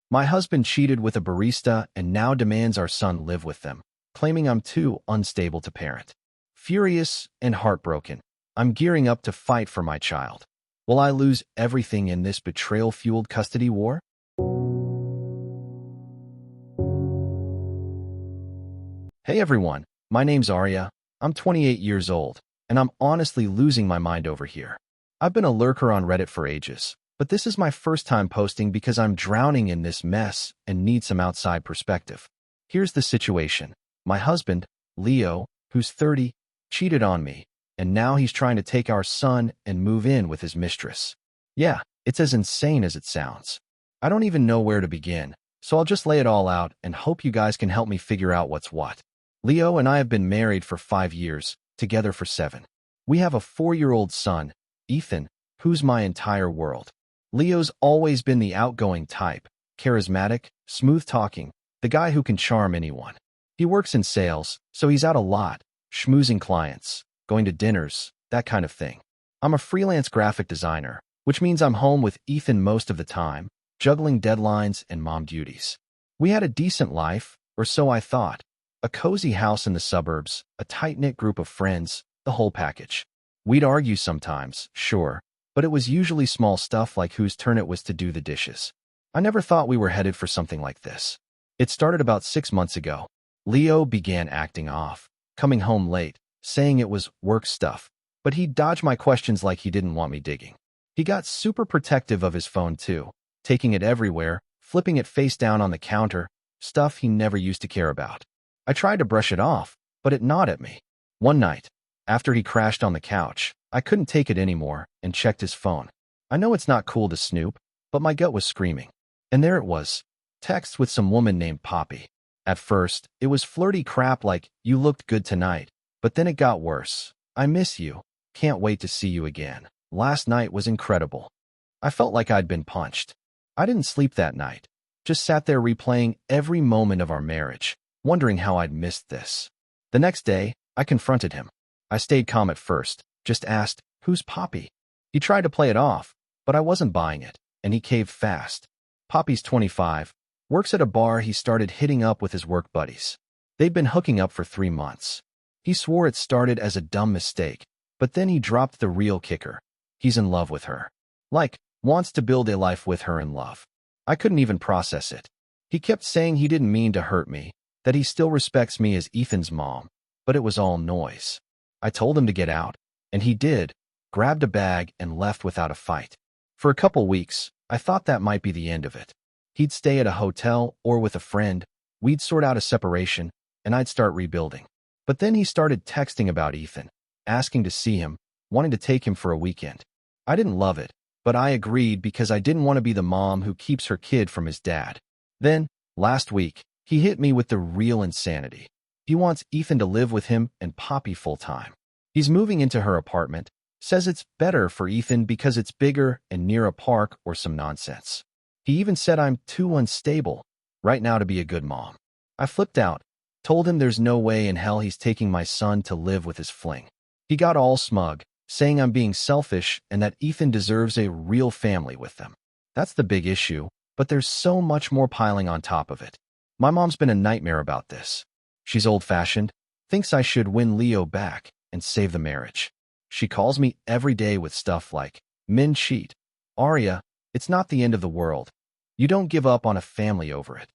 My husband cheated with a barista and now demands our son live with them, claiming I'm too unstable to parent. Furious and heartbroken, I'm gearing up to fight for my child. Will I lose everything in this betrayal-fueled custody war? Hey everyone, my name's Arya. I'm 28 years old, and I'm honestly losing my mind over here. I've been a lurker on Reddit for ages, but this is my first time posting because I'm drowning in this mess and need some outside perspective. Here's the situation. My husband, Leo, who's 30, cheated on me, and now he's trying to take our son and move in with his mistress. Yeah, it's as insane as it sounds. I don't even know where to begin, so I'll just lay it all out and hope you guys can help me figure out what's what. Leo and I have been married for 5 years, together for 7. We have a 4-year-old son, Ethan, who's my entire world. Leo's always been the outgoing type, charismatic, smooth-talking, the guy who can charm anyone. He works in sales, so he's out a lot, schmoozing clients, going to dinners, that kind of thing. I'm a freelance graphic designer, which means I'm home with Ethan most of the time, juggling deadlines and mom duties. We had a decent life, or so I thought. A cozy house in the suburbs, a tight-knit group of friends, the whole package. We'd argue sometimes, sure, but it was usually small stuff like whose turn it was to do the dishes. I never thought we were headed for something like this. It started about 6 months ago. Leo began acting off, coming home late, saying it was work stuff, but he'd dodge my questions like he didn't want me digging. He got super protective of his phone too, taking it everywhere, flipping it face down on the counter, stuff he never used to care about. I tried to brush it off, but it gnawed at me. One night, after he crashed on the couch, I couldn't take it anymore and checked his phone. I know it's not cool to snoop, but my gut was screaming. And there it was, text with some woman named Poppy. At first, it was flirty crap like, "You looked good tonight," but then it got worse. "I miss you. Can't wait to see you again. Last night was incredible." I felt like I'd been punched. I didn't sleep that night. Just sat there replaying every moment of our marriage, wondering how I'd missed this. The next day, I confronted him. I stayed calm at first, just asked, "Who's Poppy?" He tried to play it off, but I wasn't buying it, and he caved fast. Poppy's 25, works at a bar he started hitting up with his work buddies. They'd been hooking up for 3 months. He swore it started as a dumb mistake, but then he dropped the real kicker. He's in love with her. Like, wants to build a life with her in love. I couldn't even process it. He kept saying he didn't mean to hurt me, that he still respects me as Ethan's mom, but it was all noise. I told him to get out, and he did, grabbed a bag and left without a fight. For a couple weeks, I thought that might be the end of it. He'd stay at a hotel or with a friend, we'd sort out a separation, and I'd start rebuilding. But then he started texting about Ethan, asking to see him, wanting to take him for a weekend. I didn't love it, but I agreed because I didn't want to be the mom who keeps her kid from his dad. Then, last week, he hit me with the real insanity. He wants Ethan to live with him and Poppy full-time. He's moving into her apartment, says it's better for Ethan because it's bigger and near a park or some nonsense. He even said I'm too unstable right now to be a good mom. I flipped out, told him there's no way in hell he's taking my son to live with his fling. He got all smug, saying I'm being selfish and that Ethan deserves a real family with them. That's the big issue, but there's so much more piling on top of it. My mom's been a nightmare about this. She's old-fashioned, thinks I should win Leo back and save the marriage. She calls me every day with stuff like, "Men cheat. Arya, it's not the end of the world. You don't give up on a family over it."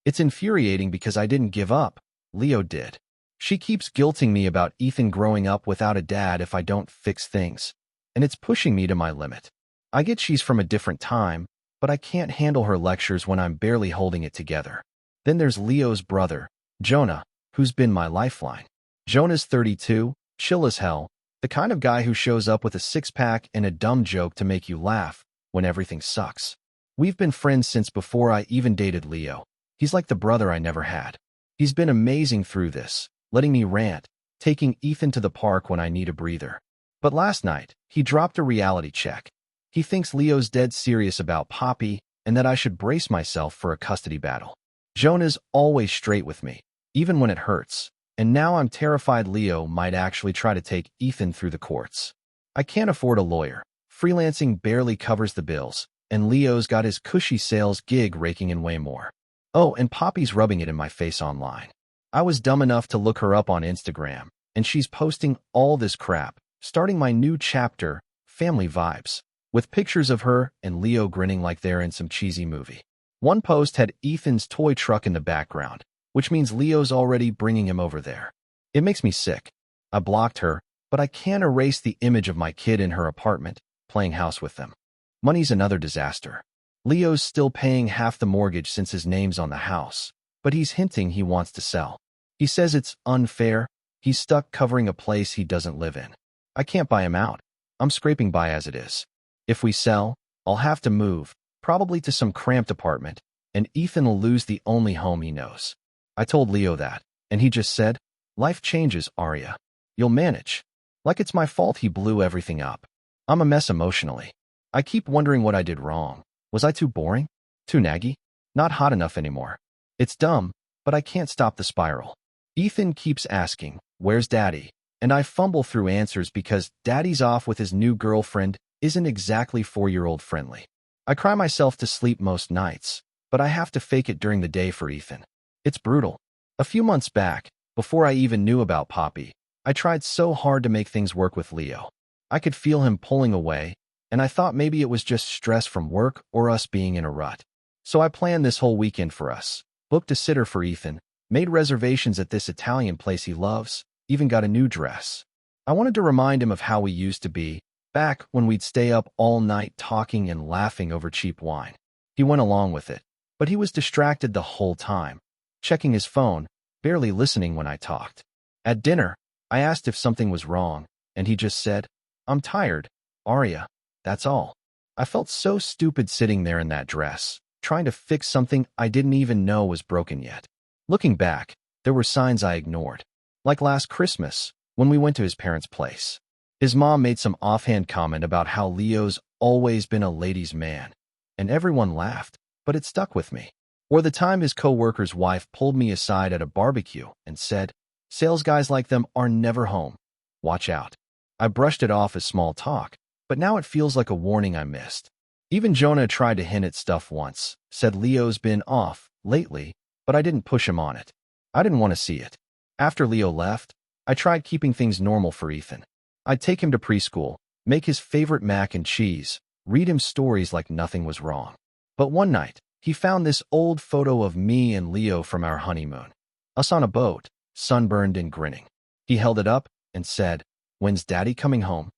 It's infuriating because I didn't give up. Leo did. She keeps guilting me about Ethan growing up without a dad if I don't fix things, and it's pushing me to my limit. I get she's from a different time, but I can't handle her lectures when I'm barely holding it together. Then there's Leo's brother, Jonah, who's been my lifeline. Jonah's 32, chill as hell, the kind of guy who shows up with a six-pack and a dumb joke to make you laugh when everything sucks. We've been friends since before I even dated Leo. He's like the brother I never had. He's been amazing through this, letting me rant, taking Ethan to the park when I need a breather. But last night, he dropped a reality check. He thinks Leo's dead serious about Poppy and that I should brace myself for a custody battle. Jonah's always straight with me, even when it hurts, and now I'm terrified Leo might actually try to take Ethan through the courts. I can't afford a lawyer. Freelancing barely covers the bills, and Leo's got his cushy sales gig raking in way more. Oh, and Poppy's rubbing it in my face online. I was dumb enough to look her up on Instagram, and she's posting all this crap, starting my new chapter, Family Vibes, with pictures of her and Leo grinning like they're in some cheesy movie. One post had Ethan's toy truck in the background, which means Leo's already bringing him over there. It makes me sick. I blocked her, but I can't erase the image of my kid in her apartment, playing house with them. Money's another disaster. Leo's still paying half the mortgage since his name's on the house, but he's hinting he wants to sell. He says it's unfair. He's stuck covering a place he doesn't live in. I can't buy him out. I'm scraping by as it is. If we sell, I'll have to move, probably to some cramped apartment, and Ethan will lose the only home he knows. I told Leo that, and he just said, "Life changes, Arya. You'll manage." Like it's my fault he blew everything up. I'm a mess emotionally. I keep wondering what I did wrong. Was I too boring? Too naggy? Not hot enough anymore? It's dumb, but I can't stop the spiral. Ethan keeps asking, "Where's Daddy?" And I fumble through answers because Daddy's off with his new girlfriend isn't exactly 4-year-old friendly. I cry myself to sleep most nights, but I have to fake it during the day for Ethan. It's brutal. A few months back, before I even knew about Poppy, I tried so hard to make things work with Leo. I could feel him pulling away, and I thought maybe it was just stress from work or us being in a rut. So I planned this whole weekend for us, booked a sitter for Ethan, made reservations at this Italian place he loves, even got a new dress. I wanted to remind him of how we used to be, back when we'd stay up all night talking and laughing over cheap wine. He went along with it, but he was distracted the whole time, checking his phone, barely listening when I talked. At dinner, I asked if something was wrong, and he just said, "I'm tired, Arya, that's all." I felt so stupid sitting there in that dress, trying to fix something I didn't even know was broken yet. Looking back, there were signs I ignored. Like last Christmas, when we went to his parents' place. His mom made some offhand comment about how Leo's always been a ladies' man, and everyone laughed, but it stuck with me. Or the time his co-worker's wife pulled me aside at a barbecue and said, "Sales guys like them are never home. Watch out." I brushed it off as small talk, but now it feels like a warning I missed. Even Jonah tried to hint at stuff once, said Leo's been off lately, but I didn't push him on it. I didn't want to see it. After Leo left, I tried keeping things normal for Ethan. I'd take him to preschool, make his favorite mac and cheese, read him stories like nothing was wrong. But one night, he found this old photo of me and Leo from our honeymoon. Us on a boat, sunburned and grinning. He held it up and said, "When's Daddy coming home?"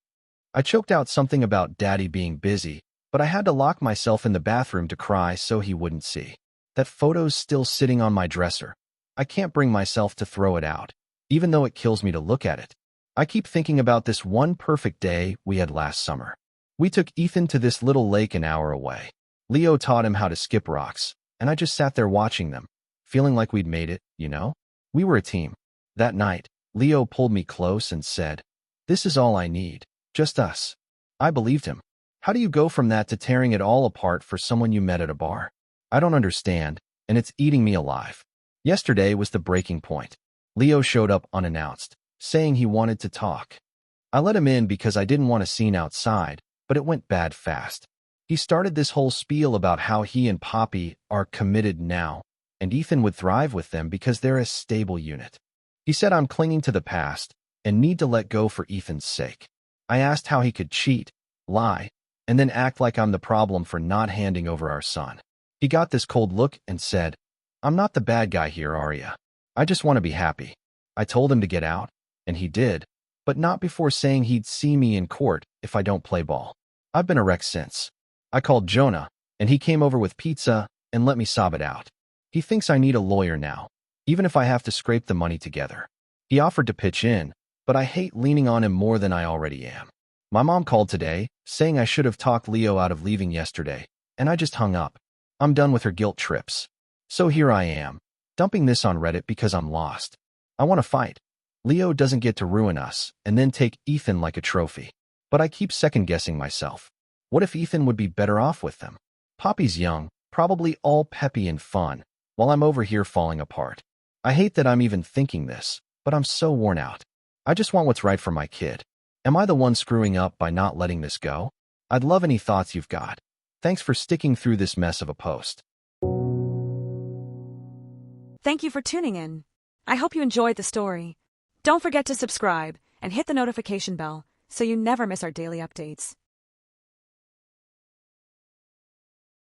I choked out something about Daddy being busy, but I had to lock myself in the bathroom to cry so he wouldn't see. That photo's still sitting on my dresser. I can't bring myself to throw it out, even though it kills me to look at it. I keep thinking about this one perfect day we had last summer. We took Ethan to this little lake an hour away. Leo taught him how to skip rocks, and I just sat there watching them, feeling like we'd made it, you know? We were a team. That night, Leo pulled me close and said, "This is all I need, just us." I believed him. How do you go from that to tearing it all apart for someone you met at a bar? I don't understand, and it's eating me alive. Yesterday was the breaking point. Leo showed up unannounced, saying he wanted to talk. I let him in because I didn't want a scene outside, but it went bad fast. He started this whole spiel about how he and Poppy are committed now, and Ethan would thrive with them because they're a stable unit. He said I'm clinging to the past and need to let go for Ethan's sake. I asked how he could cheat, lie, and then act like I'm the problem for not handing over our son. He got this cold look and said, "I'm not the bad guy here, Arya. I just want to be happy." I told him to get out, and he did, but not before saying he'd see me in court if I don't play ball. I've been a wreck since. I called Jonah, and he came over with pizza and let me sob it out. He thinks I need a lawyer now, even if I have to scrape the money together. He offered to pitch in, but I hate leaning on him more than I already am. My mom called today, saying I should have talked Leo out of leaving yesterday, and I just hung up. I'm done with her guilt trips. So here I am, dumping this on Reddit because I'm lost. I want to fight. Leo doesn't get to ruin us and then take Ethan like a trophy. But I keep second-guessing myself. What if Ethan would be better off with them? Poppy's young, probably all peppy and fun, while I'm over here falling apart. I hate that I'm even thinking this, but I'm so worn out. I just want what's right for my kid. Am I the one screwing up by not letting this go? I'd love any thoughts you've got. Thanks for sticking through this mess of a post. Thank you for tuning in. I hope you enjoyed the story. Don't forget to subscribe and hit the notification bell so you never miss our daily updates.